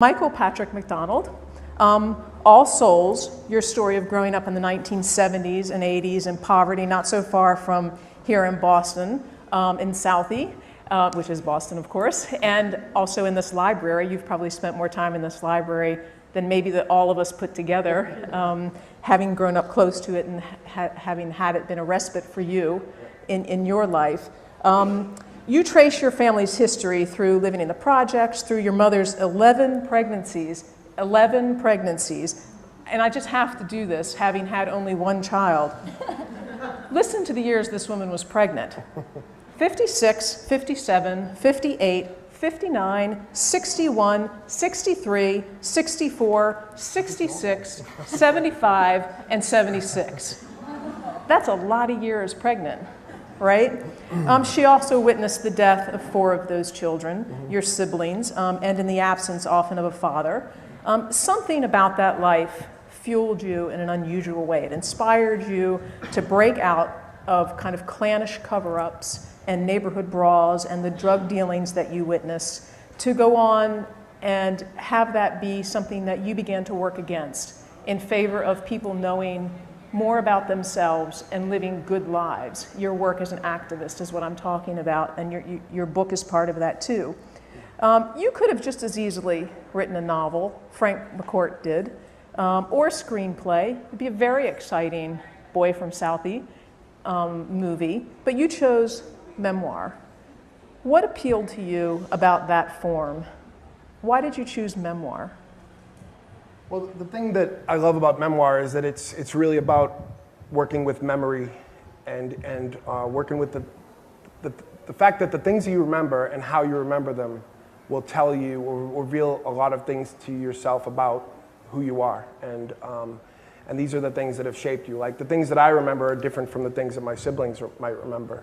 Michael Patrick MacDonald, All Souls, your story of growing up in the 1970s and 80s in poverty, not so far from here in Boston, in Southie, which is Boston, of course, and also in this library. You've probably spent more time in this library than maybe all of us put together, having grown up close to it and having had it been a respite for you in your life. You trace your family's history through living in the projects, through your mother's 11 pregnancies, and I just have to do this, having had only one child. Listen to the years this woman was pregnant. 56, 57, 58, 59, 61, 63, 64, 66, 75, and 76. That's a lot of years pregnant. Right? She also witnessed the death of 4 of those children, your siblings, and in the absence often of a father. Something about that life fueled you in an unusual way. It inspired you to break out of kind of clannish cover-ups and neighborhood brawls and the drug dealings that you witnessed, to go on and have that be something that you began to work against in favor of people knowing more about themselves and living good lives. Your work as an activist is what I'm talking about, and your book is part of that too. You could have just as easily written a novel, Frank McCourt did, or a screenplay. It'd be a very exciting Boy from Southie movie, but you chose memoir. What appealed to you about that form? Why did you choose memoir? Well, the thing that I love about memoir is that it's really about working with memory and working with the fact that the things you remember and how you remember them will tell you or reveal a lot of things to yourself about who you are. And these are the things that have shaped you. Like the things that I remember are different from the things that my siblings might remember.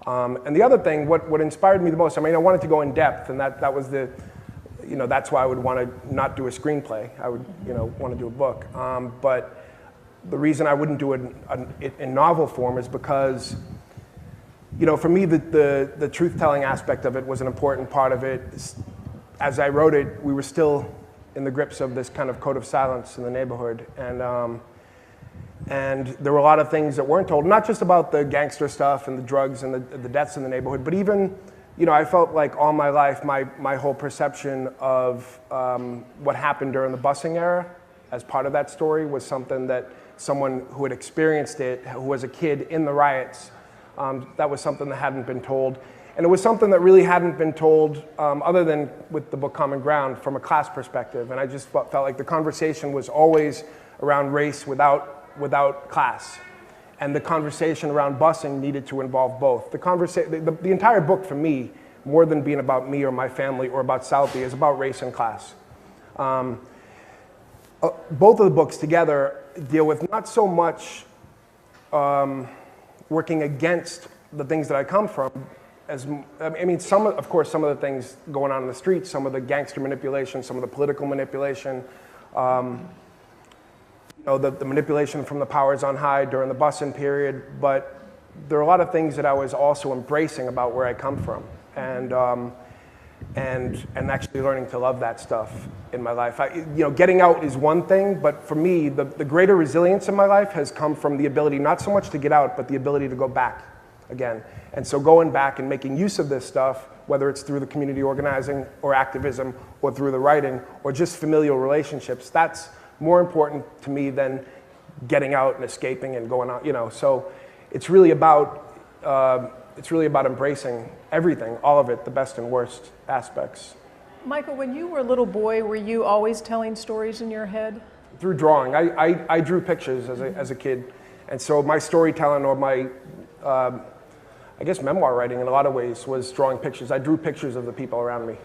And the other thing, what inspired me the most, I mean, I wanted to go in depth, and that was the, that's why I would want to not do a screenplay. I would, want to do a book. But the reason I wouldn't do it in novel form is because, for me, the truth-telling aspect of it was an important part of it. As I wrote it, we were still in the grips of this kind of code of silence in the neighborhood. And there were a lot of things that weren't told, not just about the gangster stuff and the drugs and the deaths in the neighborhood, but even, I felt like all my life, my whole perception of what happened during the busing era as part of that story was something that someone who had experienced it, who was a kid in the riots, that was something that hadn't been told. And it was something that really hadn't been told other than with the book Common Ground from a class perspective. And I just felt like the conversation was always around race without class. And the conversation around busing needed to involve both. The entire book for me, more than being about me or my family or about Southie, is about race and class. Both of the books together deal with not so much working against the things that I come from, of course, some of the things going on in the streets, some of the gangster manipulation, some of the political manipulation, the manipulation from the powers on high during the busing period, but there are a lot of things that I was also embracing about where I come from, and actually learning to love that stuff in my life. Getting out is one thing, but for me, the greater resilience in my life has come from the ability not so much to get out, but the ability to go back again. And so going back and making use of this stuff, whether it's through the community organizing or activism or through the writing or just familial relationships, that's more important to me than getting out and escaping and going out, So it's really about embracing everything, all of it, the best and worst aspects. Michael, when you were a little boy, were you always telling stories in your head? Through drawing. I drew pictures as a kid. And so my storytelling or my, memoir writing in a lot of ways was drawing pictures. I drew pictures of the people around me.